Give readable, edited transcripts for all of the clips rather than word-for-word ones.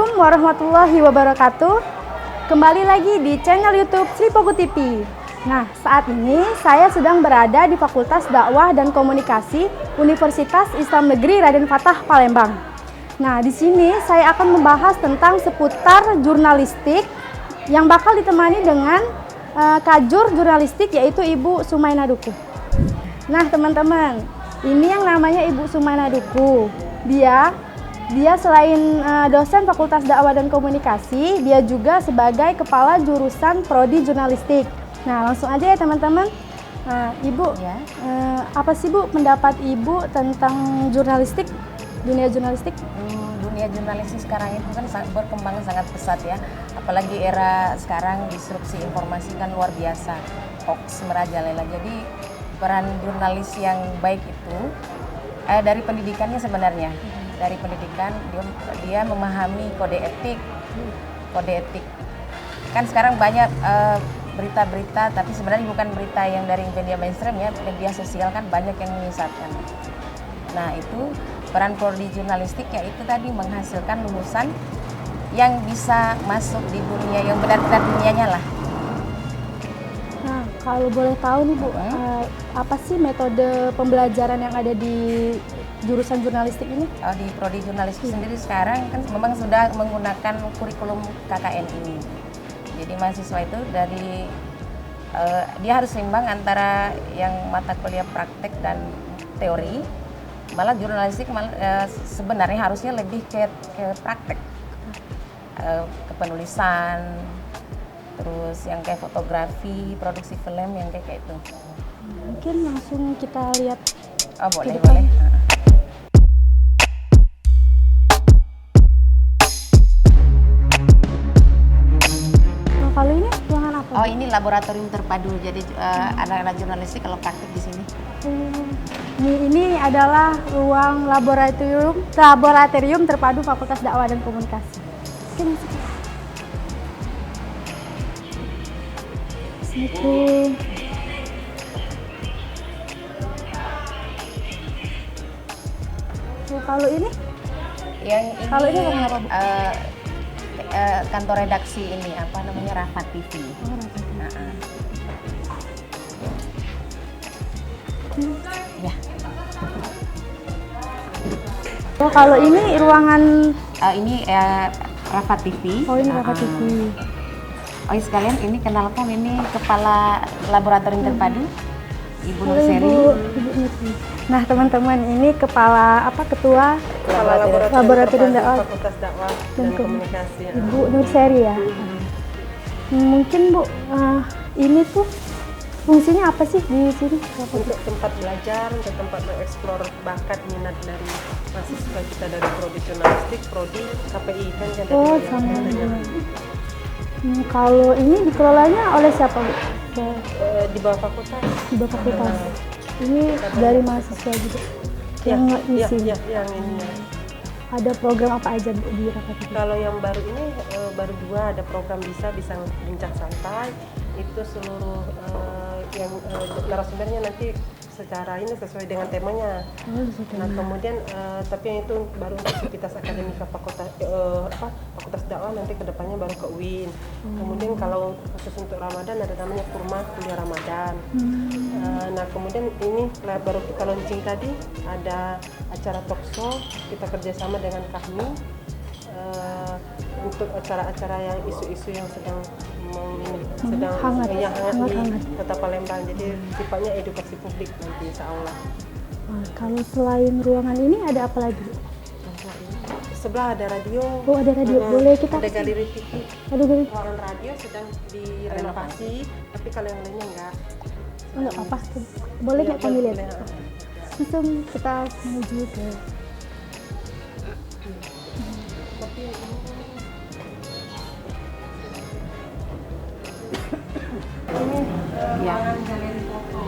Assalamualaikum warahmatullahi wabarakatuh. Kembali lagi di channel YouTube Sri Poku TV. Nah, saat ini saya sedang berada di Fakultas Dakwah dan Komunikasi Universitas Islam Negeri Raden Fatah Palembang. Nah, di sini saya akan membahas tentang seputar jurnalistik yang bakal ditemani dengan kajur jurnalistik yaitu Ibu Sumaina Duku. Nah, teman-teman, ini yang namanya Ibu Sumaina Duku. Dia selain dosen Fakultas Dakwah dan Komunikasi, dia juga sebagai kepala jurusan Prodi Jurnalistik. Nah, langsung aja ya teman-teman. Ibu, Ya. apa sih Bu pendapat Ibu tentang jurnalistik, dunia jurnalistik? Dunia jurnalistik sekarang itu kan berkembang sangat pesat ya. Apalagi era sekarang disrupsi informasi kan luar biasa. Hoax merajalela. Jadi peran jurnalis yang baik itu dari pendidikannya sebenarnya. Dari pendidikan dia memahami kode etik. Kan sekarang banyak berita-berita, tapi sebenarnya bukan berita yang dari media mainstream ya, media sosial kan banyak yang menyesatkan. Nah, itu peran prodi jurnalistik yaitu tadi menghasilkan lulusan yang bisa masuk di dunia yang benar-benar dunianya lah. Nah, kalau boleh tahu nih Bu, apa sih metode pembelajaran yang ada di jurusan jurnalistik ini? Di prodi jurnalistik sendiri sekarang kan memang sudah menggunakan kurikulum KKN ini. Jadi mahasiswa itu dari dia harus seimbang antara yang mata kuliah praktek dan teori. Malah jurnalistik sebenarnya harusnya lebih ke praktek, ke penulisan, terus yang kayak fotografi, produksi film yang kayak itu. Mungkin langsung kita lihat. Boleh. Kalau ini ruangan apa? Ini laboratorium terpadu. Jadi anak-anak jurnalistik kalau praktik di sini. Ini adalah ruang laboratorium terpadu Fakultas Dakwah dan Komunikasi. Oke, masuk. Assalamualaikum. Kalau ini? Kalau ini apa, Bu? Kantor redaksi ini apa namanya Rafa TV. Ya. Kalau ini ruangan Ini Rafa TV. Oh, ini Rafa TV. Sekalian ini kenalkan ini kepala laboratorium terpadu Ibu Nur Seri. Ibu Nursi. Nah, teman-teman, ini ketua laboratorium dakwah Fakultas Dakwah dan Komunikasi. Ibu Nur Seri ya. Mungkin Bu, ini tuh fungsinya apa sih di sini? Untuk tempat belajar, untuk tempat mengeksplor bakat minat dari mahasiswa kita dari prodi jurnalistik, prodi KPI kan yang sama. Kalau ini dikelolanya oleh siapa Bu? Di bawah fakultas. Di bawah fakultas. Ini dari mahasiswa juga yang ngisi. Yang ini. Ada program apa aja di Rafa TV? Kalau yang baru ini baru 2 ada program bisa bincang santai. Itu seluruh yang narasumbernya nanti secara ini sesuai dengan temanya. Nah, kemudian tapi yang itu baru untuk aktivitas akademika Fakultas Dakwah, nanti kedepannya baru ke UIN. Kemudian kalau khusus untuk Ramadan ada namanya kurma kuliah Ramadan. Nah, kemudian ini baru kita launching tadi ada acara talkshow, kita kerjasama dengan kami untuk acara-acara yang isu-isu yang sedang hangat di Kota Palembang. Jadi sifatnya edukasi publik nanti insya Allah. Kalau selain ruangan ini ada apa lagi? Sebelah ada radio. Ada radio. Boleh kita? Ada galeri TV. Ruangan radio sedang direnovasi, tapi kalau yang lainnya enggak. Enggak apa-apa. Boleh nggak kami lihat? Langsung kita menuju ke. Galeri foto.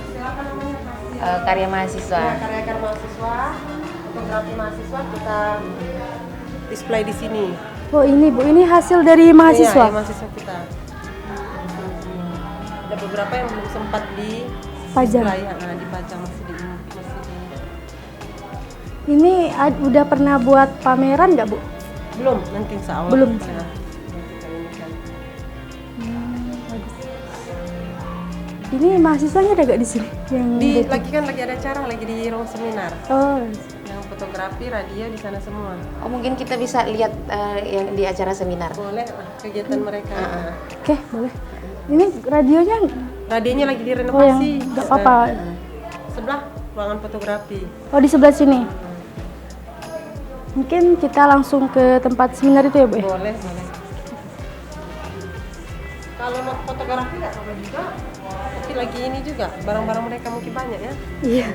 Silakan namanya Karya mahasiswa. Karya-karya mahasiswa, fotografi mahasiswa kita display di sini. Oh, ini Bu, ini hasil dari mahasiswa. Iya, mahasiswa kita. Ada beberapa yang belum sempat Pajang. dipajang masih di udah pernah buat pameran nggak, Bu? Belum, nanti insya Allah. Belum. Ya, nanti kita inikan. Bagus. Ini mahasiswanya ada nggak di sini? Lagi ada acara lagi di ruang seminar. Oh, Yang fotografi, radio di sana semua. Oh, mungkin kita bisa lihat yang di acara seminar. Boleh kegiatan mereka. oke, boleh. Ini radionya Radionya lagi yang direnovasi. nggak apa-apa. Sebelah ruangan fotografi. Oh, di sebelah sini. Mungkin kita langsung ke tempat seminar itu ya, Bu? Ya? Boleh. Kalau mau fotografi nggak apa juga. Tapi lagi ini juga barang-barang mereka mungkin banyak ya. Iya.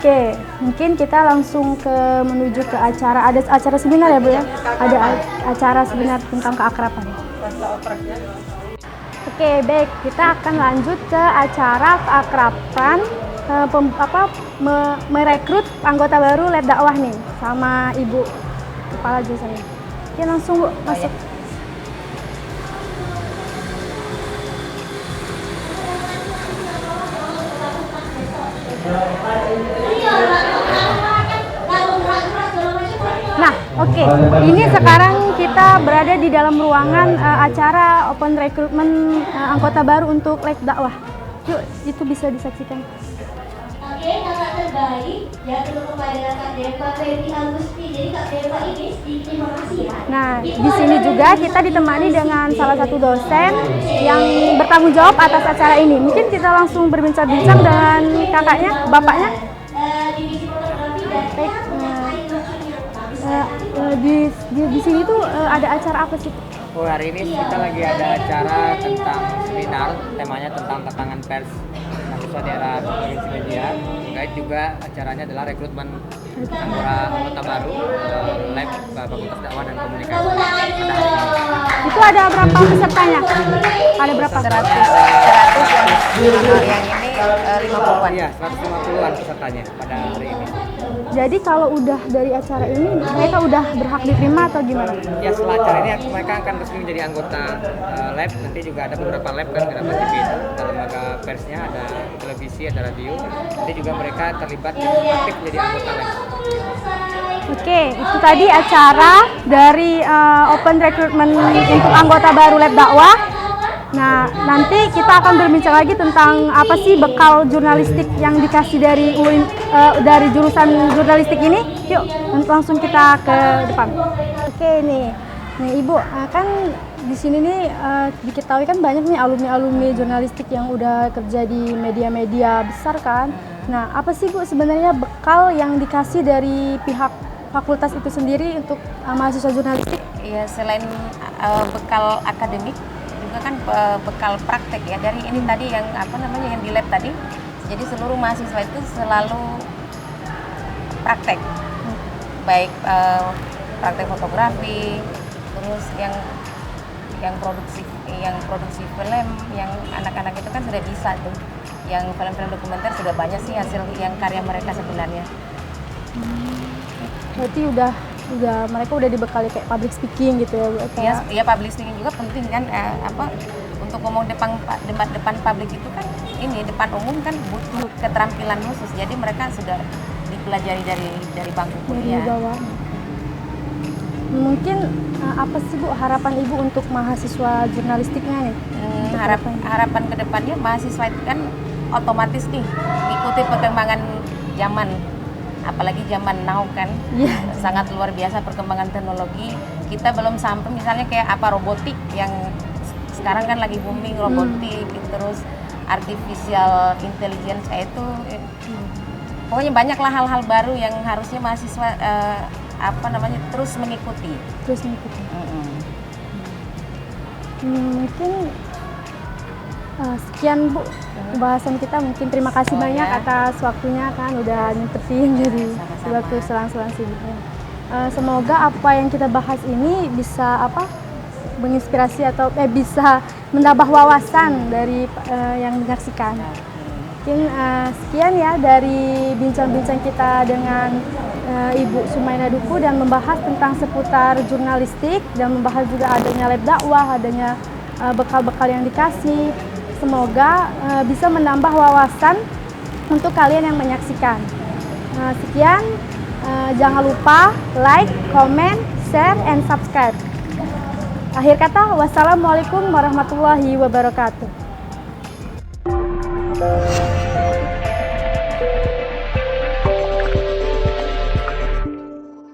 Oke, mungkin kita langsung menuju ke acara. Ada acara seminar ya, Bu ya? Ada acara seminar tentang keakraban. Rasa opraknya. Oke, baik. Kita akan lanjut ke acara keakraban, merekrut anggota baru Lab Dakwah nih sama Ibu Kepala Jurusan. Oke, langsung Bu, masuk. Nah, oke. Ini sekarang kita berada di dalam ruangan acara open recruitment anggota baru untuk Lab Dakwah. Yuk, itu bisa disaksikan. Oke, kakak terbaik jatuh kepada Kak Deva Feby Agusti. Jadi Kak Deva ini sedikit terima kasih ya. Nah, di sini juga kita ditemani dengan salah satu dosen yang bertanggung jawab atas acara ini. Mungkin kita langsung berbincang-bincang dengan kakaknya, bapaknya. Divisi fotografi dan Baik, di sini tuh ada acara apa sih? Oh, hari ini kita lagi ada acara tentang seminar, temanya tentang tantangan pers mahasiswa daerah provinsi media. Terkait juga acaranya adalah rekrutmen anggota baru Lab Fakultas Dakwah dan Komunikasi. Pada hari ini. Itu ada berapa pesertanya? Ada berapa? 100 yang ini 50-an. Iya, 150-an pesertanya pada hari ini. Jadi kalau udah dari acara ini mereka udah berhak diterima atau gimana? Ya, setelah acara ini mereka akan resmi menjadi anggota lab. Nanti juga ada beberapa lab kan, beberapa TV, ada lembaga persnya, ada televisi, ada radio. Nanti juga mereka terlibat aktif menjadi anggota lab. Oke, itu tadi acara dari open recruitment untuk anggota baru Lab Dakwah. Nah, nanti kita akan berbincang lagi tentang apa sih bekal jurnalistik yang dikasih dari dari jurusan jurnalistik ini. Yuk, langsung kita ke depan. Oke, nih Ibu, kan di sini nih diketahui kan banyak nih alumni-alumni jurnalistik yang udah kerja di media-media besar kan. Nah, apa sih Bu sebenarnya bekal yang dikasih dari pihak fakultas itu sendiri untuk mahasiswa jurnalistik? Iya, selain bekal akademik juga kan bekal praktek ya. Dari ini tadi yang yang di lab tadi. Jadi seluruh mahasiswa itu selalu praktek. Baik praktek fotografi, terus yang produksi film, yang anak-anak itu kan sudah bisa tuh. Yang film-film dokumenter sudah banyak sih hasil yang karya mereka sebenarnya. Berarti mereka udah dibekali kayak public speaking gitu ya Bu? Iya, public speaking juga penting kan, untuk ngomong depan publik itu kan, ini depan umum kan butuh keterampilan khusus. Jadi mereka sudah dipelajari dari bangku kuliah. Bawah. Mungkin apa sih Bu harapan Ibu untuk mahasiswa jurnalistiknya nih? Harapan kedepannya mahasiswa itu kan otomatis nih ikuti perkembangan zaman. Apalagi zaman now kan, sangat luar biasa perkembangan teknologi. Kita belum sampai misalnya kayak robotik yang sekarang kan lagi booming, robotik, terus artificial intelligence itu. Pokoknya banyaklah hal-hal baru yang harusnya mahasiswa terus mengikuti. Mungkin sekian Bu pembahasan kita, mungkin terima kasih banyak atas waktunya kan udah nyempetin jadi waktu selang-selang sibuknya. Semoga apa yang kita bahas ini bisa menginspirasi atau bisa menambah wawasan dari yang menyaksikan. Mungkin sekian ya dari bincang-bincang kita dengan Ibu Sumaina Duku dan membahas tentang seputar jurnalistik dan membahas juga adanya Lab Dakwah, adanya bekal-bekal yang dikasih. Semoga bisa menambah wawasan untuk kalian yang menyaksikan. Sekian, jangan lupa like, comment, share, and subscribe. Akhir kata, wassalamualaikum warahmatullahi wabarakatuh.